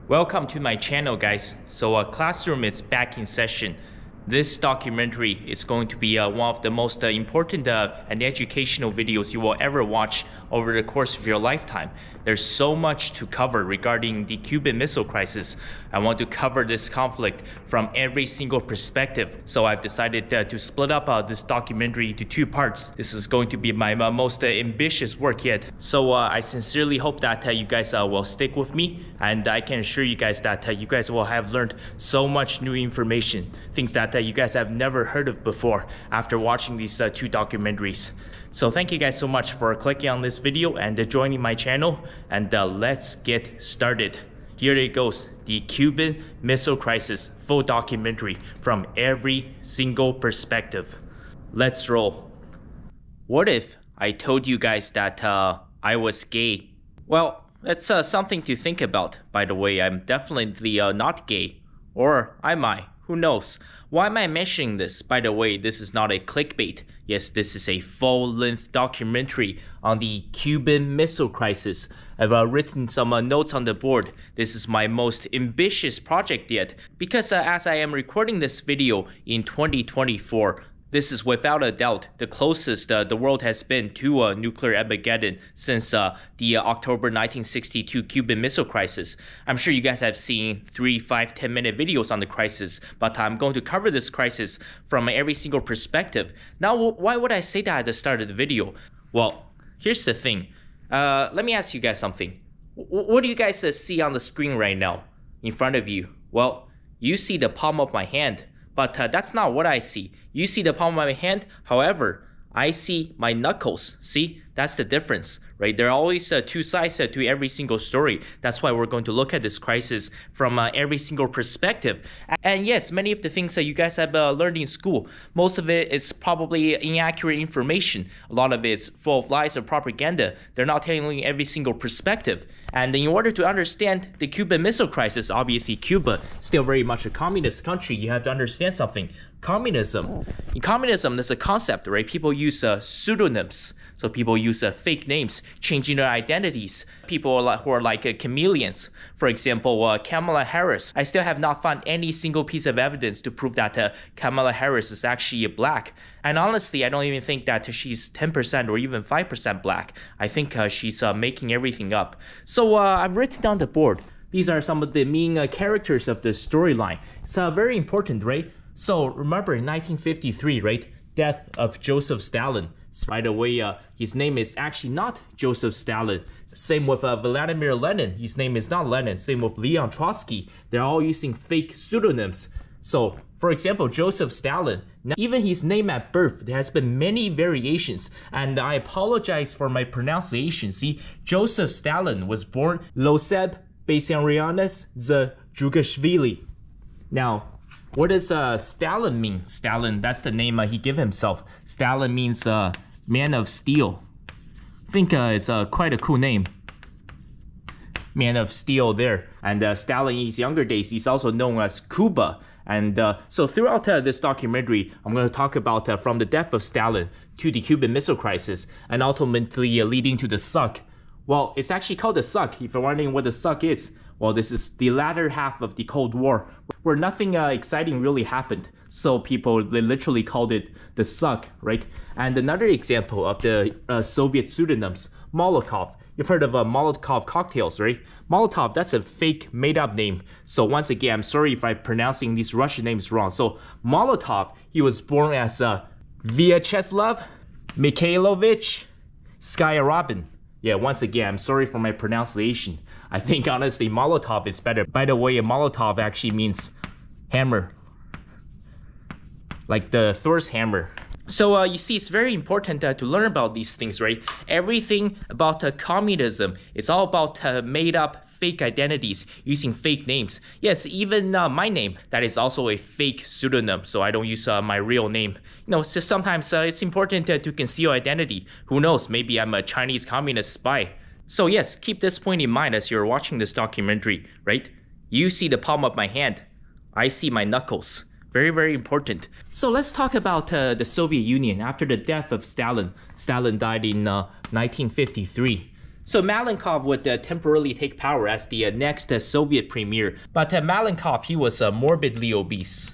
Welcome to my channel, guys. So Classroom is back in session. This documentary is going to be one of the most important and educational videos you will ever watch over the course of your lifetime. There's so much to cover regarding the Cuban Missile Crisis. I want to cover this conflict from every single perspective. So I've decided to split up this documentary into two parts. This is going to be my most ambitious work yet. So I sincerely hope that you guys will stick with me, and I can assure you guys that you guys will have learned so much new information, things that you guys have never heard of before after watching these two documentaries. So thank you guys so much for clicking on this video and joining my channel, and let's get started. Here it goes, the Cuban Missile Crisis full documentary from every single perspective. Let's roll. What if I told you guys that I was gay? Well, that's something to think about. By the way, I'm definitely not gay. Or am I? Who knows? Why am I mentioning this? By the way, this is not a clickbait. Yes, this is a full-length documentary on the Cuban Missile Crisis. I've written some notes on the board. This is my most ambitious project yet, because as I am recording this video in 2024, this is without a doubt the closest the world has been to a nuclear Armageddon since the October 1962 Cuban Missile Crisis. I'm sure you guys have seen 3, 5, 10-minute videos on the crisis, but I'm going to cover this crisis from every single perspective. Now, why would I say that at the start of the video? Well, here's the thing. Let me ask you guys something. What do you guys see on the screen right now in front of you? Well, you see the palm of my hand. But that's not what I see. You see the palm of my hand, however, I see my knuckles. See, that's the difference, right? There are always two sides to every single story. That's why we're going to look at this crisis from every single perspective. And yes, many of the things that you guys have learned in school, most of it is probably inaccurate information. A lot of it is full of lies or propaganda. They're not telling every single perspective. And in order to understand the Cuban Missile Crisis, obviously Cuba, still very much a communist country, you have to understand something. Communism. In communism, there's a concept, right? People use pseudonyms. So people use fake names, changing their identities. People who are like chameleons. For example, Kamala Harris. I still have not found any single piece of evidence to prove that Kamala Harris is actually black. And honestly, I don't even think that she's 10% or even 5% black. I think she's making everything up. So I've written down the board. These are some of the main characters of the storyline. It's very important, right? So remember in 1953, right? Death of Joseph Stalin. By the way, his name is actually not Joseph Stalin. Same with Vladimir Lenin. His name is not Lenin. Same with Leon Trotsky. They're all using fake pseudonyms. So, for example, Joseph Stalin, even his name at birth, there has been many variations, and I apologize for my pronunciation. See, Joseph Stalin was born Loseb Bessarianos Zhugashvili. Now, what does Stalin mean? Stalin, that's the name he gave himself. Stalin means man of steel. I think it's quite a cool name. Man of steel there. And Stalin in his younger days, he's also known as Cuba. And so throughout this documentary, I'm going to talk about from the death of Stalin to the Cuban Missile Crisis, and ultimately leading to the suck. Well, it's actually called the suck. If you're wondering what the suck is, well, this is the latter half of the Cold War, where nothing exciting really happened. So they literally called it the suck, right? And another example of the Soviet pseudonyms, Molotov. You've heard of Molotov cocktails, right? Molotov, that's a fake made-up name. So once again, I'm sorry if I'm pronouncing these Russian names wrong. So Molotov, he was born as Vyacheslav Mikhailovich Skyarabin. Yeah, once again, I'm sorry for my pronunciation. I think honestly Molotov is better. By the way, a Molotov actually means hammer. Like the Thor's hammer. So you see, it's very important to learn about these things, right? Everything about communism, it's all about made up fake identities using fake names. Yes, even my name, that is also a fake pseudonym, so I don't use my real name. You know, so sometimes it's important to conceal identity. Who knows, maybe I'm a Chinese communist spy. So yes, keep this point in mind as you're watching this documentary, right? You see the palm of my hand. I see my knuckles. Very, very important. So let's talk about the Soviet Union after the death of Stalin. Stalin died in 1953. So Malenkov would temporarily take power as the next Soviet premier, but Malenkov, he was morbidly obese.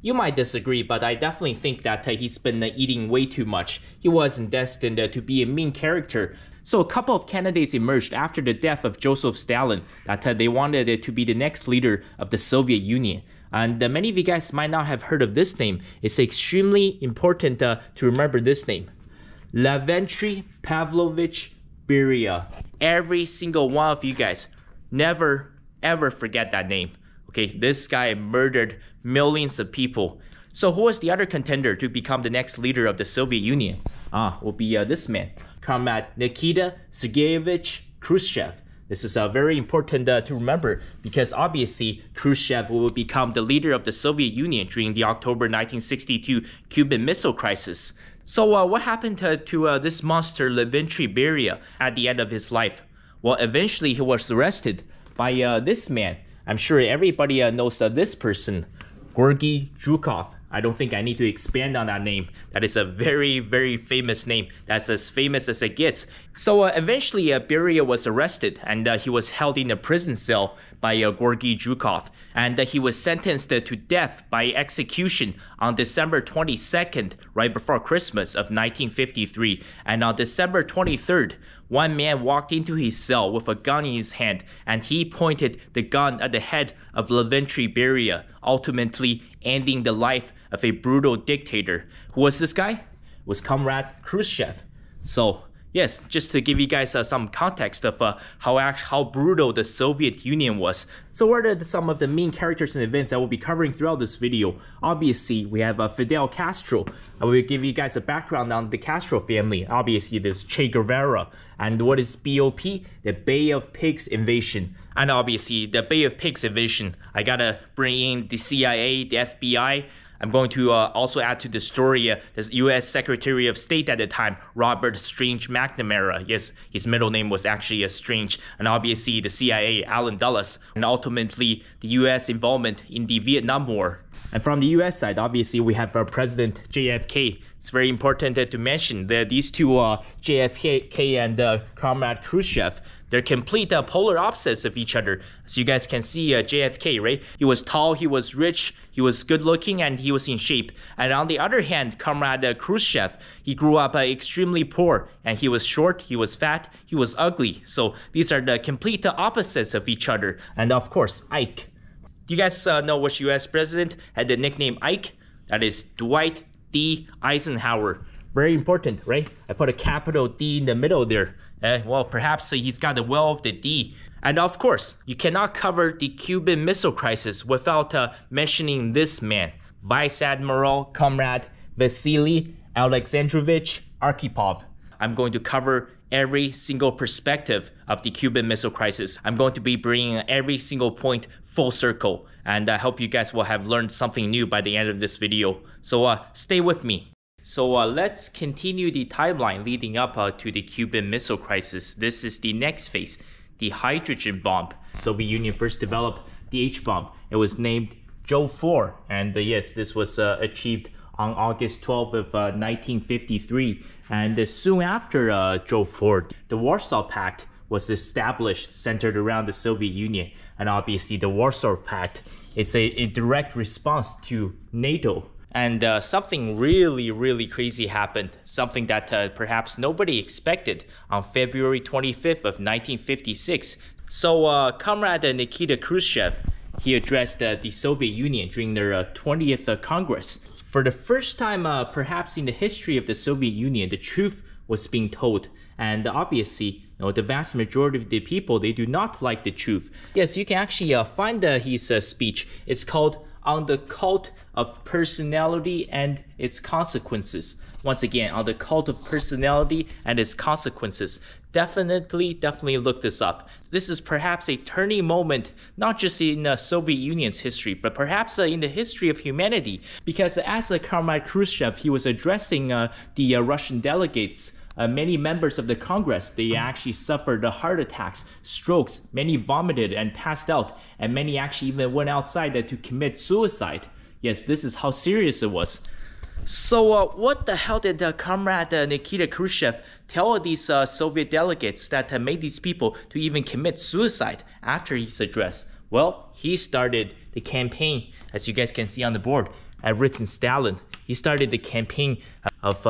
You might disagree, but I definitely think that he's been eating way too much. He wasn't destined to be a main character. So a couple of candidates emerged after the death of Joseph Stalin that they wanted to be the next leader of the Soviet Union. And many of you guys might not have heard of this name. It's extremely important to remember this name. Lavrentiy Pavlovich Beria. Every single one of you guys, never ever forget that name. Okay, this guy murdered millions of people. So who was the other contender to become the next leader of the Soviet Union? Will be this man, Comrade Nikita Sergeyevich Khrushchev. This is very important to remember because obviously Khrushchev will become the leader of the Soviet Union during the October 1962 Cuban Missile Crisis. So what happened to this monster Lavrentiy Beria at the end of his life? Well, eventually he was arrested by this man. I'm sure everybody knows this person, Georgy Zhukov. I don't think I need to expand on that name. That is a very, very famous name. That's as famous as it gets. So eventually Beria was arrested and he was held in a prison cell by Georgy Zhukov. And he was sentenced to death by execution on December 22nd, right before Christmas of 1953. And on December 23rd, one man walked into his cell with a gun in his hand and he pointed the gun at the head of Lavrentiy Beria, ultimately ending the life of a brutal dictator. Who was this guy? It was Comrade Khrushchev. So yes, just to give you guys some context of how brutal the Soviet Union was. So what are some of the main characters and events I will be covering throughout this video? Obviously, we have Fidel Castro. I will give you guys a background on the Castro family. Obviously, there's Che Guevara. And what is BOP? The Bay of Pigs invasion. And obviously, the Bay of Pigs invasion, I gotta bring in the CIA, the FBI. I'm going to also add to the story the U.S. Secretary of State at the time, Robert Strange McNamara. Yes, his middle name was actually Strange. And obviously the CIA, Allen Dulles. And ultimately the U.S. involvement in the Vietnam War. And from the U.S. side, obviously we have President JFK. It's very important to mention that these two, JFK and Comrade Khrushchev, they're complete polar opposites of each other. As you guys can see, JFK, right? He was tall, he was rich, he was good looking, and he was in shape. And on the other hand, Comrade Khrushchev, he grew up extremely poor, and he was short, he was fat, he was ugly. So these are the complete opposites of each other. And of course, Ike. Do you guys know which US president had the nickname Ike? That is Dwight D. Eisenhower. Very important, right? I put a capital D in the middle there. Well, perhaps he's got the well of the D. And of course, you cannot cover the Cuban Missile Crisis without mentioning this man, Vice Admiral Comrade Vasily Alexandrovich Arkhipov. I'm going to cover every single perspective of the Cuban Missile Crisis. I'm going to be bringing every single point full circle, and I hope you guys will have learned something new by the end of this video. So stay with me. So let's continue the timeline leading up to the Cuban Missile Crisis. This is the next phase, the hydrogen bomb. Soviet Union first developed the H-bomb. It was named Joe 4, and yes, this was achieved on August 12th of 1953. And soon after Joe 4, the Warsaw Pact was established, centered around the Soviet Union. And obviously the Warsaw Pact is a direct response to NATO. And something really, really crazy happened. Something that perhaps nobody expected on February 25th of 1956. So Comrade Nikita Khrushchev, he addressed the Soviet Union during their 20th Congress. For the first time, perhaps in the history of the Soviet Union, the truth was being told. And obviously, the vast majority of the people, they do not like the truth. Yes, you can actually find his speech. It's called On the Cult of Personality and Its Consequences. Once again, On the Cult of Personality and Its Consequences. Definitely look this up. This is perhaps a turning moment, not just in Soviet Union's history, but perhaps in the history of humanity. Because as Comrade Khrushchev, he was addressing the Russian delegates. Many members of the Congress, they actually suffered heart attacks, strokes, many vomited and passed out, and many actually even went outside to commit suicide. Yes, this is how serious it was. So what the hell did Comrade Nikita Khrushchev tell these Soviet delegates that made these people to even commit suicide after his address? Well, he started the campaign, as you guys can see on the board. I've written Stalin. He started the campaign of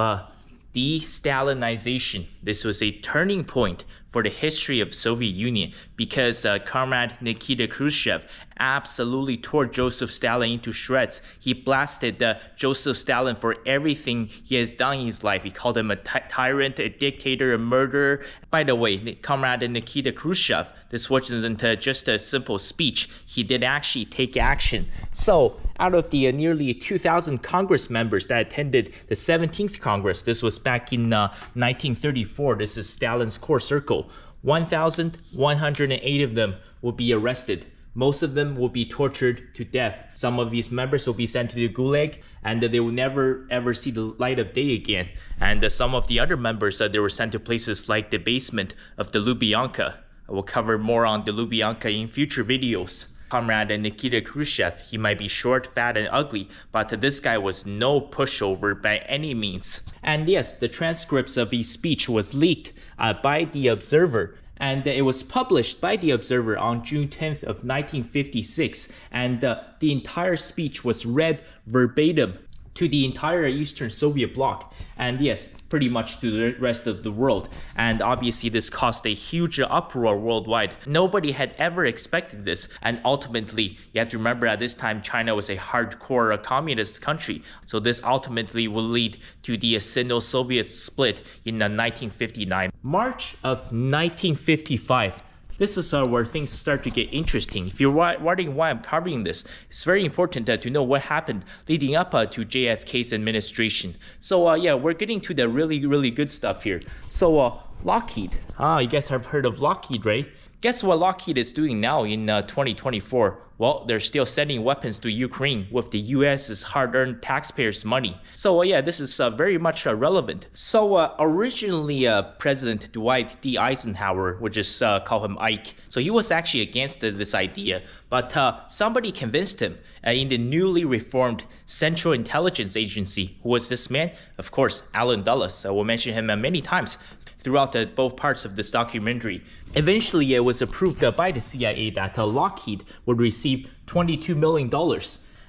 de-Stalinization. This was a turning point for the history of Soviet Union because Comrade Nikita Khrushchev absolutely tore Joseph Stalin into shreds. He blasted Joseph Stalin for everything he has done in his life. He called him a tyrant, a dictator, a murderer. By the way, Comrade Nikita Khrushchev, this wasn't just a simple speech. He did actually take action. So out of the nearly 2,000 Congress members that attended the 17th Congress, this was back in 1934, this is Stalin's core circle, 1,108 of them will be arrested. Most of them will be tortured to death. Some of these members will be sent to the Gulag, and they will never ever see the light of day again. And some of the other members, they were sent to places like the basement of the Lubyanka. I will cover more on the Lubyanka in future videos. Comrade Nikita Khrushchev, he might be short, fat, and ugly, but this guy was no pushover by any means. And yes, the transcripts of his speech was leaked by The Observer, and it was published by The Observer on June 10th of 1956, and the entire speech was read verbatim to the entire Eastern Soviet bloc, and yes, pretty much to the rest of the world. And obviously this caused a huge uproar worldwide. Nobody had ever expected this, and ultimately, you have to remember at this time China was a hardcore communist country, so this ultimately will lead to the Sino-Soviet split in 1959. March of 1955. This is where things start to get interesting. If you're wondering why I'm covering this, it's very important to know what happened leading up to JFK's administration. So yeah, we're getting to the really good stuff here. So Lockheed, you guys have heard of Lockheed, right? Guess what Lockheed is doing now in 2024? Well, they're still sending weapons to Ukraine with the US's hard-earned taxpayers' money. So yeah, this is very much relevant. So originally President Dwight D. Eisenhower, we'll just call him Ike, so he was actually against this idea, but somebody convinced him in the newly reformed Central Intelligence Agency. Who was this man? Of course, Allen Dulles. We'll mention him many times throughout both parts of this documentary. Eventually, it was approved by the CIA that Lockheed would receive $22 million.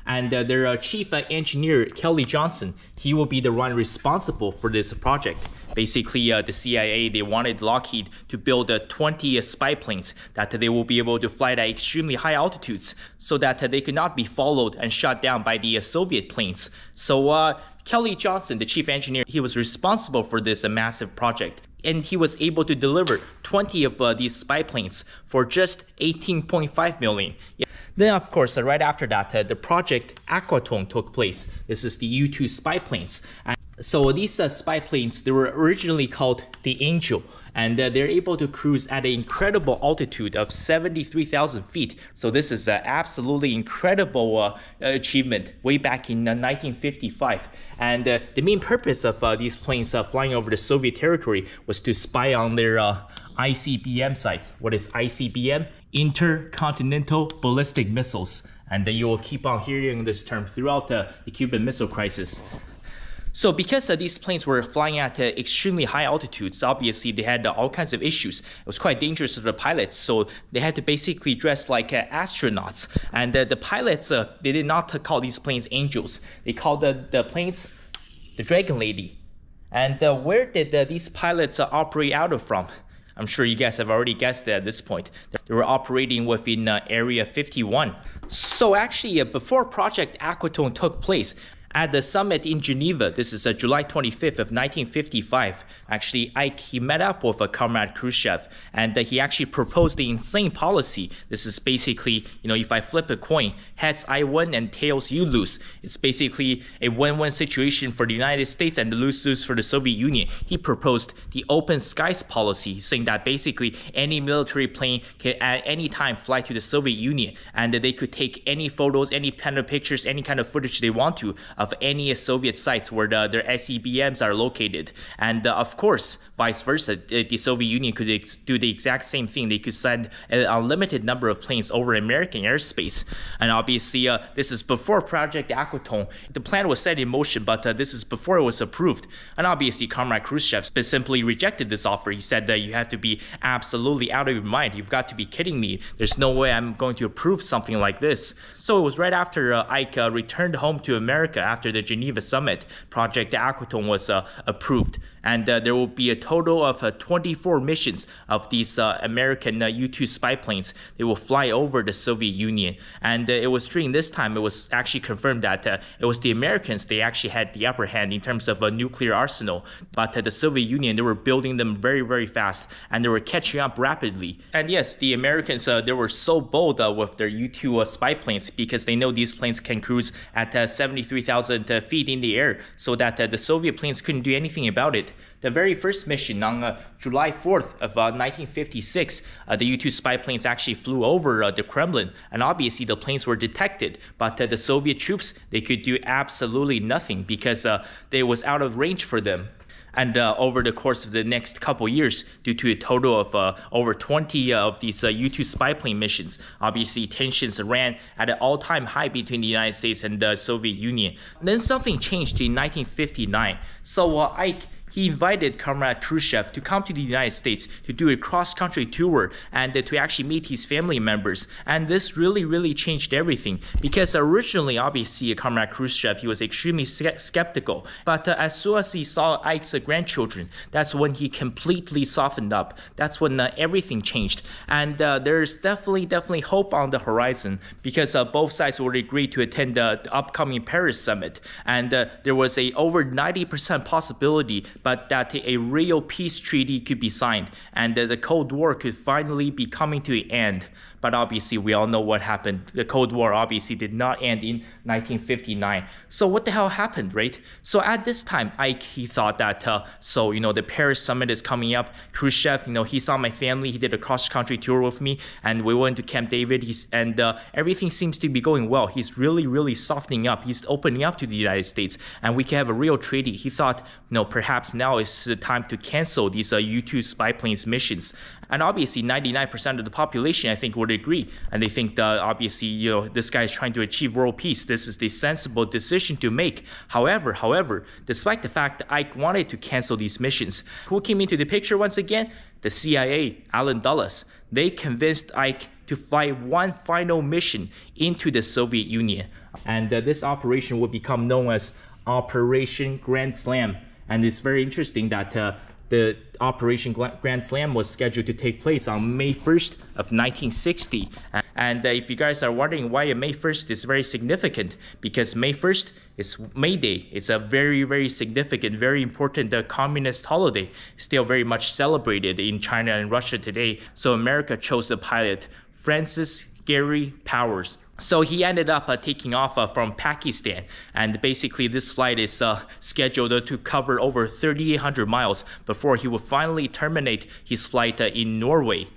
And their chief engineer, Kelly Johnson, he will be the one responsible for this project. Basically, the CIA, they wanted Lockheed to build 20 spy planes that they will be able to fly at extremely high altitudes so that they could not be followed and shot down by the Soviet planes. So Kelly Johnson, the chief engineer, he was responsible for this massive project. And he was able to deliver 20 of these spy planes for just $18.5 million. Yeah. Then, of course, right after that, the project Aquatone took place. This is the U-2 spy planes. So these spy planes, they were originally called the Angel, and they're able to cruise at an incredible altitude of 73,000 feet. So this is an absolutely incredible achievement way back in 1955. And the main purpose of these planes flying over the Soviet territory was to spy on their ICBM sites. What is ICBM? Intercontinental Ballistic Missiles. And then you will keep on hearing this term throughout the Cuban Missile Crisis. So because these planes were flying at extremely high altitudes, obviously they had all kinds of issues. It was quite dangerous for the pilots, so they had to basically dress like astronauts. And the pilots, they did not call these planes angels. They called the planes the Dragon Lady. And where did these pilots operate out of from? I'm sure you guys have already guessed at this point. They were operating within Area 51. So actually, before Project Aquatone took place, at the summit in Geneva, this is July 25th of 1955, actually Ike, he met up with Comrade Khrushchev, and he actually proposed the insane policy. This is basically, if I flip a coin, heads I win and tails you lose. It's basically a win-win situation for the United States and the lose-lose for the Soviet Union. He proposed the open skies policy, saying that basically any military plane can at any time fly to the Soviet Union, and they could take any photos, any kind of pictures, any kind of footage they want to of any Soviet sites where their SEBMs are located. And of course, vice versa, the Soviet Union could do the exact same thing. They could send an unlimited number of planes over American airspace. And obviously, this is before Project Aquatone. The plan was set in motion, but this is before it was approved. And obviously, Comrade Khrushchev simply rejected this offer. He said that you have to be absolutely out of your mind. You've got to be kidding me. There's no way I'm going to approve something like this. So it was right after Ike returned home to America after the Geneva summit, Project Aquatone was approved. And there will be a total of 24 missions of these American U-2 spy planes. They will fly over the Soviet Union. And it was during this time, it was actually confirmed that it was the Americans, they actually had the upper hand in terms of a nuclear arsenal. But the Soviet Union, they were building them very, very fast. And they were catching up rapidly. And yes, the Americans, they were so bold with their U-2 spy planes because they know these planes can cruise at 73,000 feet in the air, so that the Soviet planes couldn't do anything about it. The very first mission on July 4th of 1956, the U-2 spy planes actually flew over the Kremlin, and obviously the planes were detected, but the Soviet troops, they could do absolutely nothing because they was out of range for them. And over the course of the next couple years, due to a total of over 20 of these U-2 spy plane missions, obviously tensions ran at an all-time high between the United States and the Soviet Union. Then something changed in 1959. So Ike, he invited Comrade Khrushchev to come to the United States to do a cross-country tour and to actually meet his family members. And this really changed everything because originally, obviously, Comrade Khrushchev, he was extremely skeptical. But as soon as he saw Ike's grandchildren, that's when he completely softened up. That's when everything changed. And there's definitely hope on the horizon because both sides would agree to attend the upcoming Paris summit. And there was a over 90% possibility but that a real peace treaty could be signed and the Cold War could finally be coming to an end. But obviously, we all know what happened. The Cold War obviously did not end in 1959. So what the hell happened, right? So at this time, Ike, he thought that, the Paris summit is coming up. Khrushchev, he saw my family. He did a cross-country tour with me, and we went to Camp David. Everything seems to be going well. He's really softening up. He's opening up to the United States, and we can have a real treaty. He thought, perhaps now is the time to cancel these U-2 spy planes missions. And obviously, 99% of the population, I think, would agree. And they think that obviously, this guy is trying to achieve world peace. This is the sensible decision to make. However, despite the fact that Ike wanted to cancel these missions, who came into the picture once again? The CIA, Allen Dulles. They convinced Ike to fly one final mission into the Soviet Union. And this operation would become known as Operation Grand Slam. And it's very interesting that the Operation Grand Slam was scheduled to take place on May 1st of 1960. And if you guys are wondering why May 1st is very significant, because May 1st is May Day. It's a very significant, very important communist holiday, still very much celebrated in China and Russia today. So America chose the pilot, Francis Gary Powers. So he ended up taking off from Pakistan, and basically this flight is scheduled to cover over 3,800 miles before he would finally terminate his flight in Norway.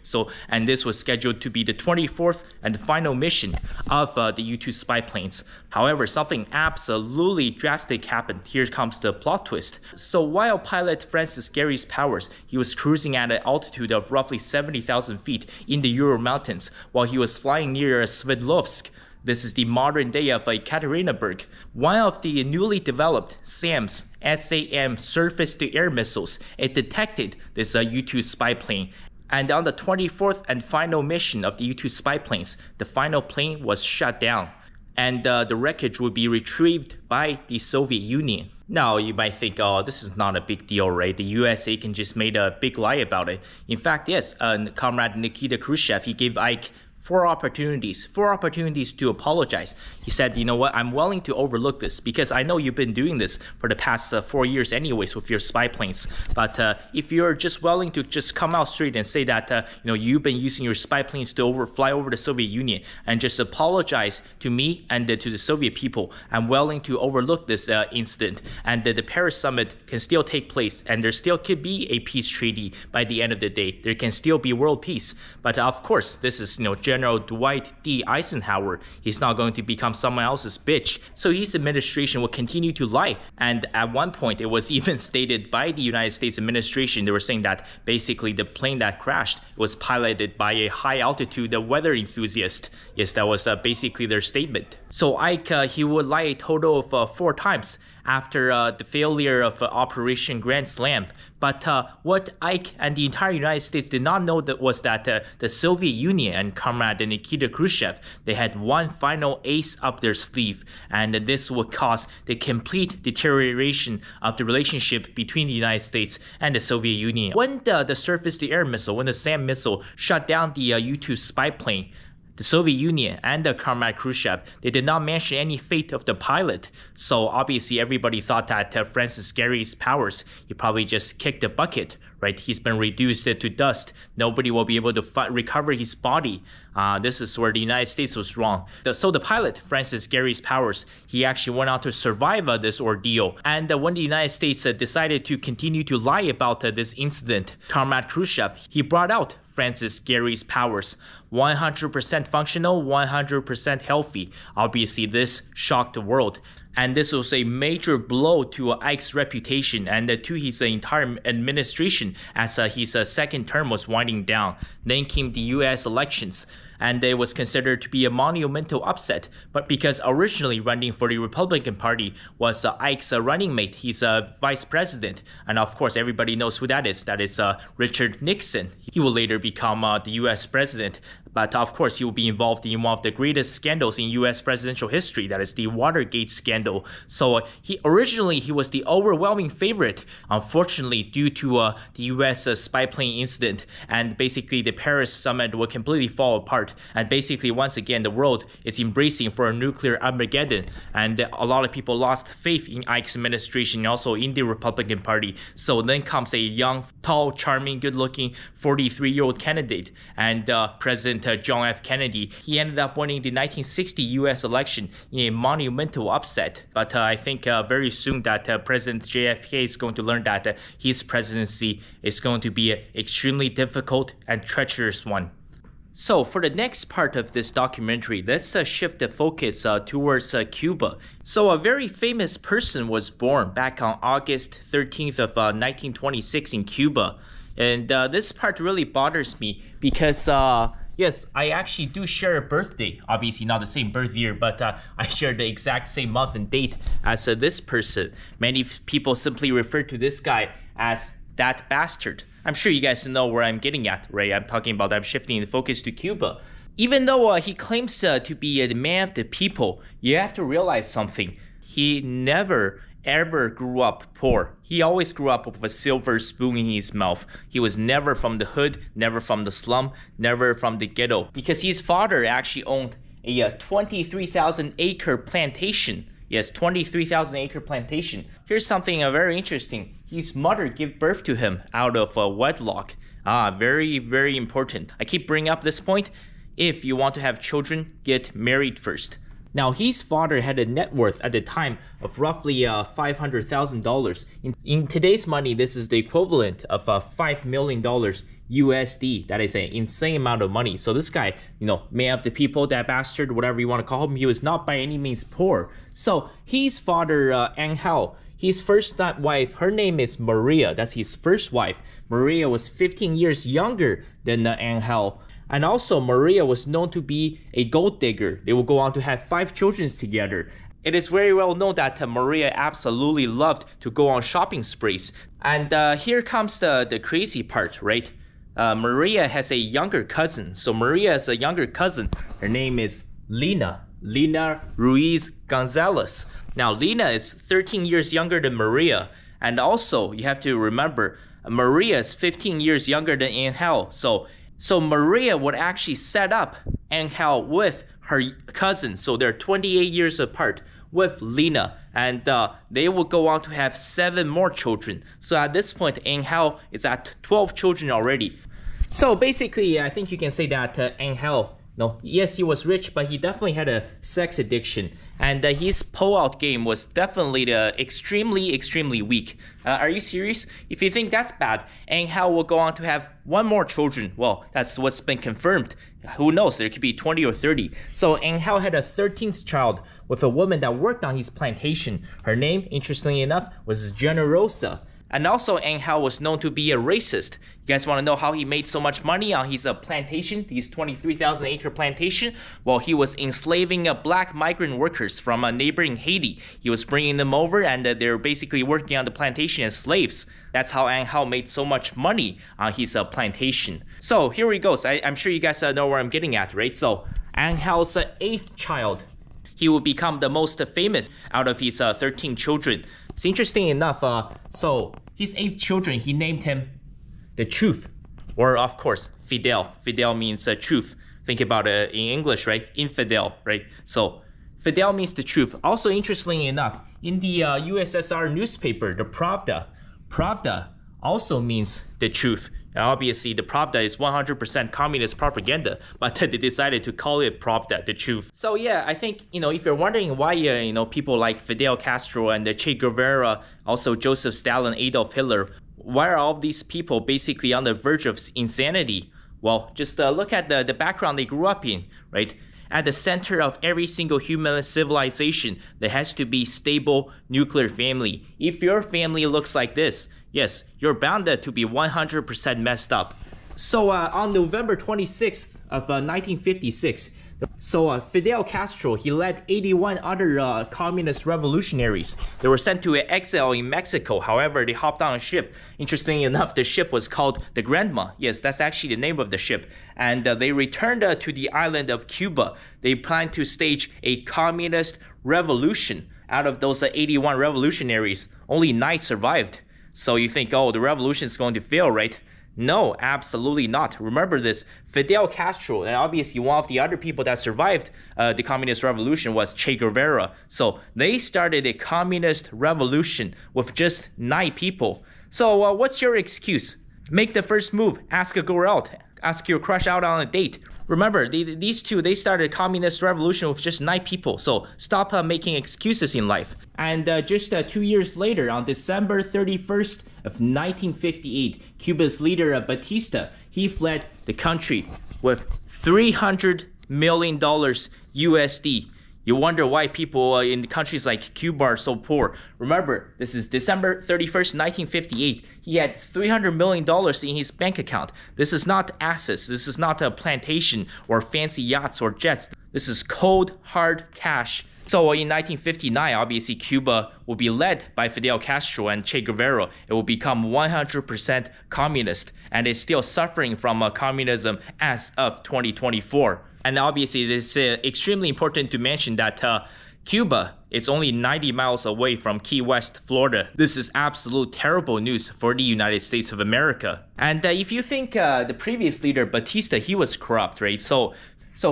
And this was scheduled to be the 24th and final mission of the U-2 spy planes. However, something absolutely drastic happened. Here comes the plot twist. So while pilot Francis Gary Powers, he was cruising at an altitude of roughly 70,000 feet in the Ural Mountains while he was flying near Sverdlovsk. This is the modern day of Ekaterinburg. One of the newly developed SAMs, SAM surface-to-air missiles, it detected this U-2 spy plane. And on the 24th and final mission of the U-2 spy planes, the final plane was shot down. And the wreckage would be retrieved by the Soviet Union. Now, you might think, oh, this is not a big deal, right? The USA can just made a big lie about it. In fact, yes, Comrade Nikita Khrushchev, he gave Ike four opportunities to apologize. He said, you know what, I'm willing to overlook this because I know you've been doing this for the past 4 years anyways with your spy planes. But if you're just willing to just come out straight and say that, you've been using your spy planes to fly over the Soviet Union and just apologize to me and to the Soviet people, I'm willing to overlook this incident. And the Paris summit can still take place and there still could be a peace treaty by the end of the day. There can still be world peace. But of course, this is, General Dwight D. Eisenhower. He's not going to become someone else's bitch. So his administration will continue to lie. And at one point, it was even stated by the United States administration, they were saying that basically the plane that crashed was piloted by a high-altitude weather enthusiast. Yes, that was basically their statement. So Ike, he would lie a total of 4 times after the failure of Operation Grand Slam. But what Ike and the entire United States did not know was that the Soviet Union and Comrade Nikita Khrushchev, they had one final ace up their sleeve, and this would cause the complete deterioration of the relationship between the United States and the Soviet Union. When the surface-to-air missile, when the SAM missile shot down the U-2 spy plane, the Soviet Union and the Comrade Khrushchev, they did not mention any fate of the pilot. So obviously everybody thought that Francis Gary's Powers, he probably just kicked the bucket, right? He's been reduced to dust. Nobody will be able to recover his body. This is where the United States was wrong. So the pilot, Francis Gary's Powers, he actually went on to survive this ordeal. And when the United States decided to continue to lie about this incident, Comrade Khrushchev, he brought out Francis Gary's Powers, 100% functional, 100% healthy. Obviously, this shocked the world. And this was a major blow to Ike's reputation and to his entire administration as his second term was winding down. Then came the US elections, and it was considered to be a monumental upset. But because originally running for the Republican Party was Ike's running mate, he's a vice president. And of course, everybody knows who that is. That is Richard Nixon. He will later become the US president. But of course, he will be involved in one of the greatest scandals in US presidential history. That is the Watergate scandal. So he was the overwhelming favorite. Unfortunately, due to the US spy plane incident, and basically the Paris summit will completely fall apart. And basically, once again, the world is embracing for a nuclear Armageddon. And a lot of people lost faith in Ike's administration and also in the Republican Party. So then comes a young, tall, charming, good-looking 43-year-old candidate. And President John F. Kennedy, he ended up winning the 1960 US election in a monumental upset. But I think very soon that President JFK is going to learn that his presidency is going to be an extremely difficult and treacherous one. So for the next part of this documentary, let's shift the focus towards Cuba. So a very famous person was born back on August 13th of 1926 in Cuba. And this part really bothers me because yes, I actually do share a birthday. Obviously not the same birth year, but I share the exact same month and date as this person. Many people simply refer to this guy as that bastard. I'm sure you guys know where I'm getting at, right? I'm shifting the focus to Cuba. Even though he claims to be the man of the people, you have to realize something. He never ever grew up poor. He always grew up with a silver spoon in his mouth. He was never from the hood, never from the slum, never from the ghetto. Because his father actually owned a 23,000 acre plantation. Yes, 23,000 acre plantation. Here's something very interesting. His mother gave birth to him out of wedlock. Very, very important. I keep bringing up this point. If you want to have children, get married first. Now, his father had a net worth at the time of roughly $500,000. In today's money, this is the equivalent of $5 million USD. That is an insane amount of money. So this guy, man of the people, that bastard, whatever you want to call him, he was not by any means poor. So his father, Angel, his first wife, her name is Maria. That's his first wife. Maria was 15 years younger than Angel. And also, Maria was known to be a gold digger. They will go on to have 5 children together. It is very well known that Maria absolutely loved to go on shopping sprees. And here comes the crazy part, right? Maria has a younger cousin. So Maria has a younger cousin. Her name is Lina Ruiz Gonzalez. Now, Lina is 13 years younger than Maria. And also, you have to remember, Maria is 15 years younger than Angel. So Maria would actually set up Angel with her cousin. So they're 28 years apart with Lina. And they will go on to have 7 more children. So at this point, Angel is at 12 children already. So basically, I think you can say that Angel No, yes, he was rich, but he definitely had a sex addiction. And his pull-out game was definitely extremely weak. Are you serious? If you think that's bad, Ang Hao will go on to have one more children. Well, that's what's been confirmed. Who knows? There could be 20 or 30. So Ang Hao had a 13th child with a woman that worked on his plantation. Her name, interestingly enough, was Generosa. And also, Ang Hao was known to be a racist. You guys want to know how he made so much money on his plantation, his 23,000 acre plantation? Well, he was enslaving black migrant workers from neighboring Haiti. He was bringing them over, and they were basically working on the plantation as slaves. That's how Ang Hao made so much money on his plantation. So here he goes. I'm sure you guys know where I'm getting at, right? So Ang Hao's 8th child, he will become the most famous out of his 13 children. It's interesting enough, so his 8th children, he named him the Truth, or of course, Fidel. Fidel means truth. Think about it in English, right? Infidel, right? So Fidel means the truth. Also, interestingly enough, in the USSR newspaper, the Pravda also means the truth. Now, obviously, the Pravda is 100% communist propaganda, but they decided to call it Pravda, the truth. So yeah, I think, if you're wondering why, people like Fidel Castro and Che Guevara, also Joseph Stalin, Adolf Hitler, why are all these people basically on the verge of insanity? Well, just look at the background they grew up in, right? At the center of every single human civilization, there has to be stable nuclear family. If your family looks like this, yes, you're bound to be 100% messed up. So on November 26th of 1956, Fidel Castro, he led 81 other communist revolutionaries. They were sent to exile in Mexico. However, they hopped on a ship. Interestingly enough, the ship was called the Grandma. Yes, that's actually the name of the ship. And they returned to the island of Cuba. They planned to stage a communist revolution. Out of those 81 revolutionaries, only 9 survived. So you think, oh, the revolution is going to fail, right? No, absolutely not. Remember this, Fidel Castro, and obviously one of the other people that survived the communist revolution was Che Guevara. So they started a communist revolution with just 9 people. So what's your excuse? Make the first move, ask a girl out, ask your crush out on a date. Remember, these two, they started a communist revolution with just 9 people, so stop making excuses in life. And just 2 years later, on December 31st of 1958, Cuba's leader Batista, he fled the country with $300 million USD. You wonder why people in countries like Cuba are so poor. Remember, this is December 31st, 1958. He had $300 million in his bank account. This is not assets. This is not a plantation or fancy yachts or jets. This is cold, hard cash. So in 1959, obviously Cuba will be led by Fidel Castro and Che Guevara. It will become 100% communist, and is still suffering from communism as of 2024. And obviously, it is extremely important to mention that Cuba is only 90 miles away from Key West, Florida. This is absolute terrible news for the United States of America. And if you think the previous leader, Batista, he was corrupt, right? So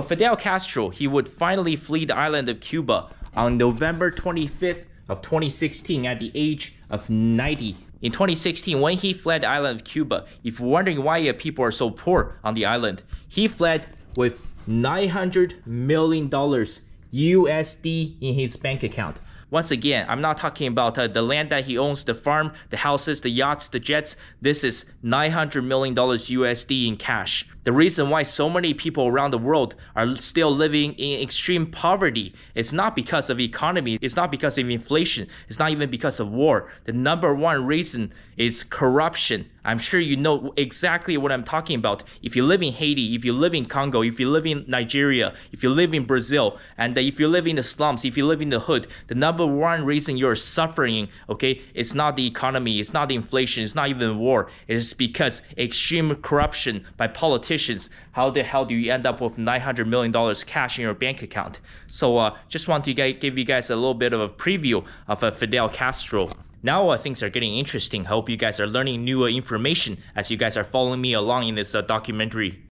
Fidel Castro, he would finally flee the island of Cuba on November 25th of 2016 at the age of 90. In 2016, when he fled the island of Cuba, if you're wondering why people are so poor on the island, he fled with $900 million USD in his bank account. Once again, I'm not talking about the land that he owns, the farm, the houses, the yachts, the jets. This is $900 million USD in cash. The reason why so many people around the world are still living in extreme poverty is not because of economy, it's not because of inflation, it's not even because of war. The number one reason is corruption. I'm sure you know exactly what I'm talking about. If you live in Haiti, if you live in Congo, if you live in Nigeria, if you live in Brazil, and if you live in the slums, if you live in the hood, the number one reason you're suffering, okay, it's not the economy, it's not the inflation, it's not even war. It is because extreme corruption by politicians. How the hell do you end up with $900 million cash in your bank account? So just want to give you guys a little bit of a preview of Fidel Castro. Now things are getting interesting. I hope you guys are learning new information as you guys are following me along in this documentary.